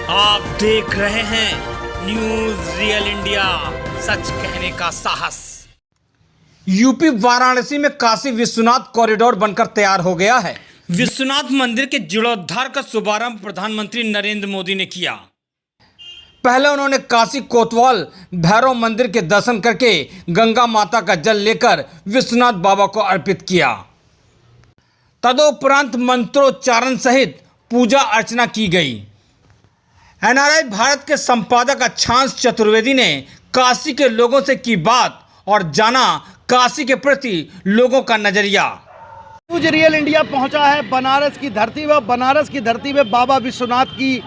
आप देख रहे हैं न्यूज रियल इंडिया, सच कहने का साहस। यूपी वाराणसी में काशी विश्वनाथ कॉरिडोर बनकर तैयार हो गया है। विश्वनाथ मंदिर के जीर्णोद्धार का शुभारंभ प्रधानमंत्री नरेंद्र मोदी ने किया। पहले उन्होंने काशी कोतवाल भैरव मंदिर के दर्शन करके गंगा माता का जल लेकर विश्वनाथ बाबा को अर्पित किया। तदोपरांत मंत्रोच्चारण सहित पूजा अर्चना की गई। एनआरआई भारत के संपादक अक्षांश चतुर्वेदी ने काशी के लोगों से की बात और जाना काशी के प्रति लोगों का नजरिया। न्यूज रियल इंडिया पहुंचा है बनारस की धरती पर। बनारस की धरती में बाबा विश्वनाथ की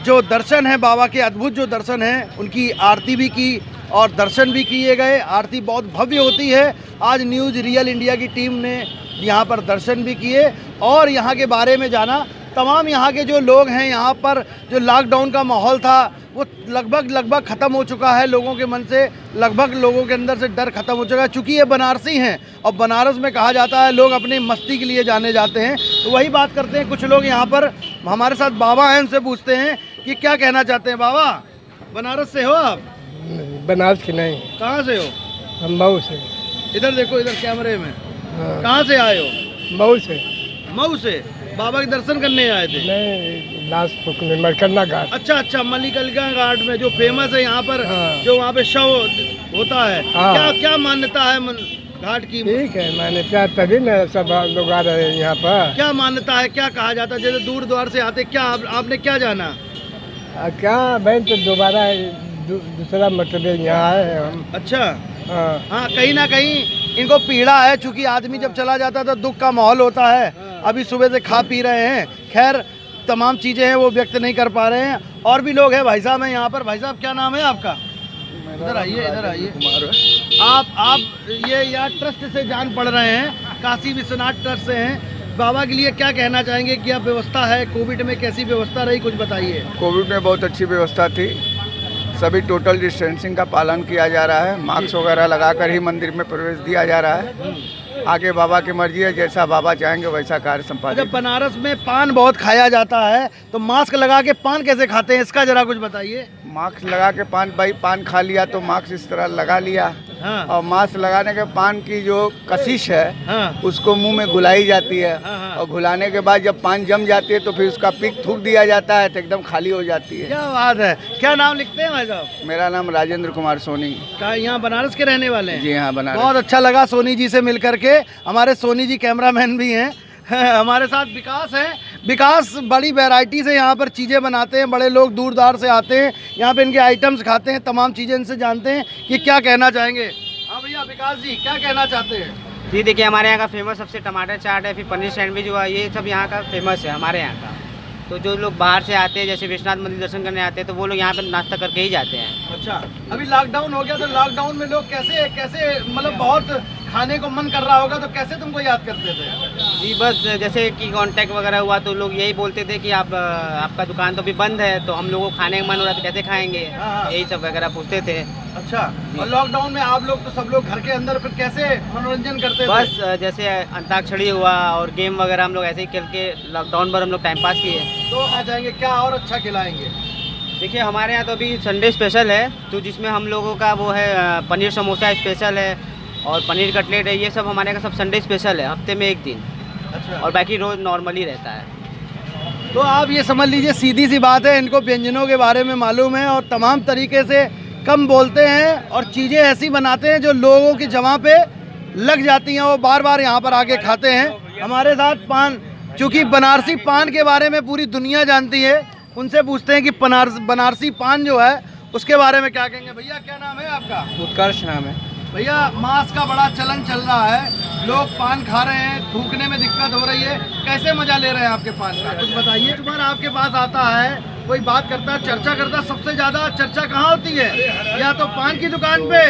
जो दर्शन है, बाबा के अद्भुत जो दर्शन हैं, उनकी आरती भी की और दर्शन भी किए गए। आरती बहुत भव्य होती है। आज न्यूज रियल इंडिया की टीम ने यहाँ पर दर्शन भी किए और यहाँ के बारे में जाना। तमाम यहाँ के जो लोग हैं, यहाँ पर जो लॉकडाउन का माहौल था वो लगभग ख़त्म हो चुका है। लोगों के मन से लगभग लोगों के अंदर से डर ख़त्म हो चुका है, चूँकि ये बनारसी हैं और बनारस में कहा जाता है लोग अपनी मस्ती के लिए जाने जाते हैं। तो वही बात करते हैं। कुछ लोग यहाँ पर हमारे साथ बाबा हैं, उनसे पूछते हैं कि क्या कहना चाहते हैं। बाबा, बनारस से हो आप? बनारस की नहीं। कहाँ से हो? हम मऊ से। इधर देखो, इधर कैमरे में। हाँ। कहाँ से आए हो? मऊ से। मऊ से बाबा के दर्शन करने आए थे? नहीं, लास्ट में मरकन्ना घाट। अच्छा, मल्लिकार्जुन घाट में जो फेमस है यहाँ पर। हाँ। जो वहाँ पे शव होता है। हाँ। क्या मान्यता है घाट की? ठीक है, मैंने क्या तभी न सब लोग आ रहे हैं यहाँ पर। क्या मान्यता है, क्या कहा जाता है? जैसे दूर द्वार से आते, क्या आपने क्या जाना? क्या भाई, तो दोबारा दूसरा मतलब यहाँ आए हैं हम। अच्छा। हाँ, कहीं ना कहीं इनको पीड़ा है, चूंकि आदमी जब चला जाता है तो दुख का माहौल होता है। अभी सुबह से खा पी रहे हैं, खैर तमाम चीज़ें हैं वो व्यक्त नहीं कर पा रहे हैं। और भी लोग हैं। भाई साहब हैं यहाँ पर। भाई साहब, क्या नाम है आपका? इधर आइए, इधर आइए। आप ये यहाँ ट्रस्ट से जान पढ़ रहे हैं, काशी विश्वनाथ ट्रस्ट से हैं। बाबा के लिए क्या कहना चाहेंगे? क्या व्यवस्था है? कोविड में कैसी व्यवस्था रही, कुछ बताइए। कोविड में बहुत अच्छी व्यवस्था थी। सभी टोटल डिस्टेंसिंग का पालन किया जा रहा है। मास्क वगैरह लगाकर ही मंदिर में प्रवेश दिया जा रहा है। आगे बाबा की मर्जी है, जैसा बाबा चाहेंगे वैसा कार्य संपादित। जब बनारस में पान बहुत खाया जाता है तो मास्क लगा के पान कैसे खाते हैं, इसका जरा कुछ बताइए। मास्क लगा के पान खा लिया तो मास्क इस तरह लगा लिया। हाँ। और मास्क लगाने के पान की जो कशिश है, हाँ। उसको मुंह में घुलाई जाती है। हाँ। और घुलाने के बाद जब पान जम जाती है तो फिर उसका पिक थूक दिया जाता है तो एकदम खाली हो जाती है। क्या बात है। क्या नाम लिखते हैं भाई साहब? मेरा नाम राजेंद्र कुमार सोनी। क्या यहाँ बनारस के रहने वाले हैं? जी हाँ, बनारस। बहुत अच्छा लगा सोनी जी से मिल करके। हमारे सोनी जी कैमरामैन भी हैं। हमारे साथ विकास है। विकास बड़ी वैरायटी से यहाँ पर चीज़ें बनाते हैं। बड़े लोग दूर दार से आते हैं, यहाँ पे इनके आइटम्स खाते हैं, तमाम चीज़ें इनसे जानते हैं कि क्या कहना चाहेंगे। हाँ भैया, विकास जी क्या कहना चाहते हैं? जी देखिए, हमारे यहाँ का फेमस सबसे टमाटर चाट है, फिर पनीर सैंडविच हुआ, ये सब यहाँ का फेमस है हमारे यहाँ का। तो जो लोग बाहर से आते हैं, जैसे विश्वनाथ मंदिर दर्शन करने आते हैं, तो वो लोग यहाँ पर नाश्ता करके ही जाते हैं। अच्छा, अभी लॉकडाउन हो गया तो लॉकडाउन में लोग कैसे मतलब बहुत खाने को मन कर रहा होगा, तो कैसे तुमको याद करते थे? जी बस जैसे कि कांटेक्ट वगैरह हुआ तो लोग यही बोलते थे कि आपका दुकान तो अभी बंद है, तो हम लोगों को खाने का मन हो रहा है तो कैसे खाएंगे, यही सब वगैरह पूछते थे। अच्छा, और लॉकडाउन में आप लोग तो सब लोग घर के अंदर फिर कैसे मनोरंजन करते थे? बस जैसे अंताक्षरी हुआ और गेम वगैरह हम लोग ऐसे ही खेल के लॉकडाउन पर हम लोग टाइम पास किए। तो आ जाएंगे, क्या और अच्छा खिलाएंगे? देखिए, हमारे यहाँ तो अभी संडे स्पेशल है, तो जिसमें हम लोगों का वो है पनीर समोसा स्पेशल है और पनीर कटलेट है। ये सब हमारे यहाँ का सब संडे स्पेशल है, हफ्ते में एक दिन। अच्छा। और बाकी रोज़ नॉर्मली रहता है। तो आप ये समझ लीजिए, सीधी सी बात है, इनको व्यंजनों के बारे में मालूम है और तमाम तरीके से कम बोलते हैं और चीज़ें ऐसी बनाते हैं जो लोगों की जगह पे लग जाती हैं। वो बार बार यहाँ पर आके खाते हैं। हमारे साथ पान, चूँकि बनारसी पान के बारे में पूरी दुनिया जानती है, उनसे पूछते हैं कि बनारसी पान जो है उसके बारे में क्या कहेंगे। भैया, क्या नाम है आपका? उत्कर्ष नाम है। भैया, मास्क का बड़ा चलन चल रहा है, लोग पान खा रहे हैं, थूकने में दिक्कत हो रही है, कैसे मजा ले रहे हैं आपके पान का, कुछ बताइए। तुम्हारा आपके पास आता है, कोई बात करता है, चर्चा करता है, सबसे ज्यादा चर्चा कहाँ होती है? या तो पान की दुकान पे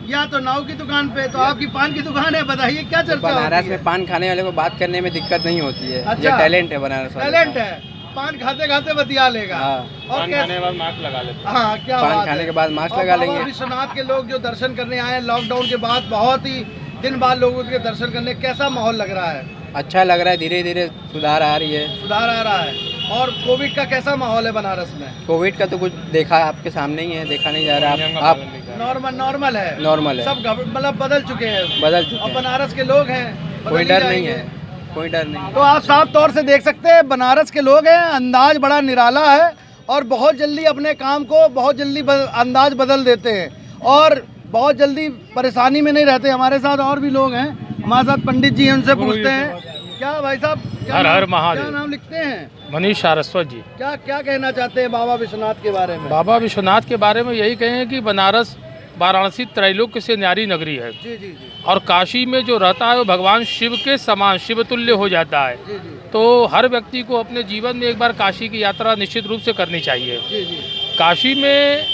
या तो नाव की दुकान पे। तो आपकी पान की दुकान है, बताइए क्या चर्चा होती है? बनारस में पान खाने वाले को बात करने में दिक्कत नहीं होती है। अच्छा। ये टैलेंट है बनारस वाले का। टैलेंट है, पान खाते खाते बतिया लेगा। हाँ। और खाने के बाद मास्क लगा लेते। हाँ, क्या पान बात खाने है। के बाद मास्क और लगा बाबा लेंगे। विश्वनाथ के लोग जो दर्शन करने आए हैं लॉकडाउन के बाद, बहुत ही दिन बाद लोगों के दर्शन करने, कैसा माहौल लग रहा है? अच्छा लग रहा है, धीरे धीरे सुधार आ रही है। सुधार आ रहा है। और कोविड का कैसा माहौल है बनारस में? कोविड का तो कुछ देखा आपके सामने ही है, देखा नहीं जा रहा। आप नॉर्मल है, नॉर्मल है, सब मतलब बदल चुके हैं, बदल चुके और हैं, बनारस के लोग हैं, कोई बदल डर ही नहीं जाएंगे। है, कोई डर नहीं। तो आप साफ तौर से देख सकते हैं बनारस के लोग हैं, अंदाज बड़ा निराला है और बहुत जल्दी अपने काम को बहुत जल्दी अंदाज बदल देते हैं और बहुत जल्दी परेशानी में नहीं रहते। हमारे साथ और भी लोग हैं, हमारे साथ पंडित जी हैं, उनसे पूछते हैं। क्या भाई साहब, हर हर महादेव। क्या नाम लिखते हैं? मनीष सारस्वत जी। क्या क्या कहना चाहते हैं बाबा विश्वनाथ के बारे में? बाबा विश्वनाथ के बारे में यही कहें कि बनारस वाराणसी त्रैलोक्य से न्यारी नगरी है। जी जी जी और काशी में जो रहता है वो भगवान शिव के समान शिवतुल्य हो जाता है। जी जी तो हर व्यक्ति को अपने जीवन में एक बार काशी की यात्रा निश्चित रूप से करनी चाहिए। जी जी काशी में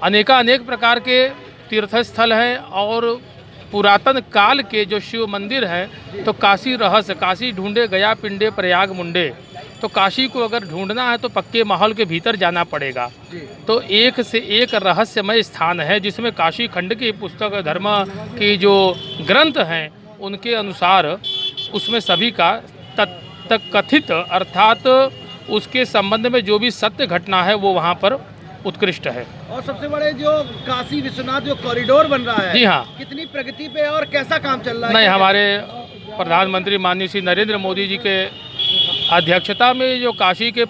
अनेक प्रकार के तीर्थ स्थल हैं और पुरातन काल के जो शिव मंदिर हैं, तो काशी रहस्य, काशी ढूंढे गया पिंडे प्रयाग मुंडे। तो काशी को अगर ढूंढना है तो पक्के माहौल के भीतर जाना पड़ेगा। जी। तो एक से एक रहस्यमय स्थान है जिसमें काशी खंड की पुस्तक धर्म की जो ग्रंथ हैं उनके अनुसार उसमें सभी का कथित अर्थात उसके संबंध में जो भी सत्य घटना है वो वहाँ पर उत्कृष्ट है। और सबसे बड़े जो काशी विश्वनाथ जो कॉरिडोर बन रहा है, जी हाँ, कितनी प्रगति पे और कैसा काम चल रहा है? नहीं, हमारे प्रधानमंत्री माननीय श्री नरेंद्र मोदी जी के अध्यक्षता में जो काशी के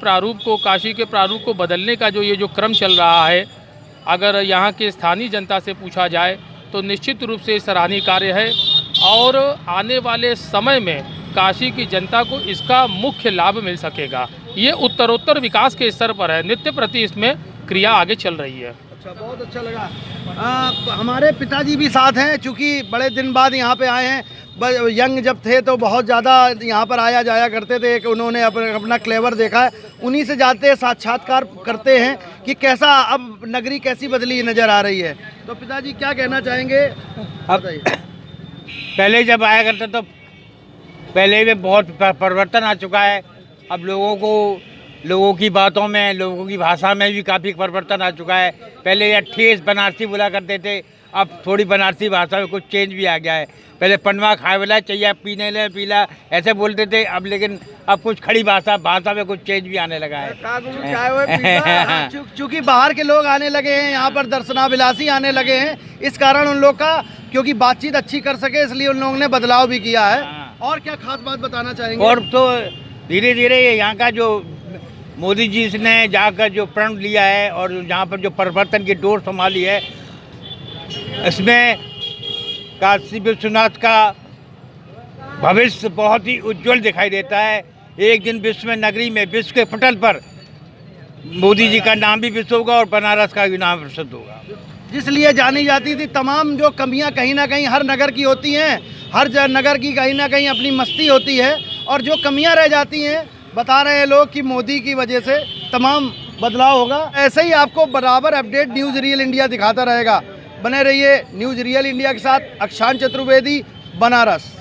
प्रारूप को बदलने का जो ये जो क्रम चल रहा है, अगर यहाँ के स्थानीय जनता से पूछा जाए तो निश्चित रूप से सराहनीय कार्य है और आने वाले समय में काशी की जनता को इसका मुख्य लाभ मिल सकेगा। ये उत्तरोत्तर विकास के स्तर पर है, नित्य प्रति इसमें क्रिया आगे चल रही है। अच्छा, बहुत अच्छा लगा। हमारे पिताजी भी साथ हैं, चूँकि बड़े दिन बाद यहाँ पे आए हैं। यंग जब थे तो बहुत ज़्यादा यहाँ पर आया जाया करते थे। कि उन्होंने अपना क्लेवर देखा है, उन्हीं से जाते साक्षात्कार करते हैं कि कैसा अब नगरी कैसी बदली नज़र आ रही है। तो पिताजी क्या कहना चाहेंगे? अब पहले जब आया करते तो पहले में बहुत परिवर्तन आ चुका है। अब लोगों की बातों में, लोगों की भाषा में भी काफ़ी परिवर्तन आ चुका है। पहले यह ठेस बनारसी बोला करते थे, अब थोड़ी बनारसी भाषा में कुछ चेंज भी आ गया है। पहले पनवा खाए वाला चाहिए, पीने ले पीला ऐसे बोलते थे, अब लेकिन अब कुछ खड़ी भाषा में कुछ चेंज भी आने लगा है। चूँकि बाहर के लोग आने लगे हैं यहाँ पर, दर्शनाभिलाषी आने लगे हैं, इस कारण उन लोग का क्योंकि बातचीत अच्छी कर सके इसलिए उन लोगों ने बदलाव भी किया है। और क्या खास बात बताना चाहेंगे? और तो धीरे धीरे यहाँ का जो मोदी जी ने जाकर जो प्रण लिया है और यहाँ पर जो परिवर्तन की डोर संभाली है, इसमें काशी विश्वनाथ का भविष्य बहुत ही उज्जवल दिखाई देता है। एक दिन विश्व में नगरी में, विश्व के पटल पर मोदी जी का नाम भी विश्व होगा और बनारस का भी नाम प्रसिद्ध होगा। जिसलिए जानी जाती थी, तमाम जो कमियां कहीं ना कहीं हर नगर की होती हैं, हर नगर की कहीं ना कहीं अपनी मस्ती होती है, और जो कमियां रह जाती हैं बता रहे हैं लोग कि मोदी की वजह से तमाम बदलाव होगा। ऐसे ही आपको बराबर अपडेट न्यूज़ रियल इंडिया दिखाता रहेगा। बने रहिए न्यूज़ रियल इंडिया के साथ। अक्षांश चतुर्वेदी, बनारस।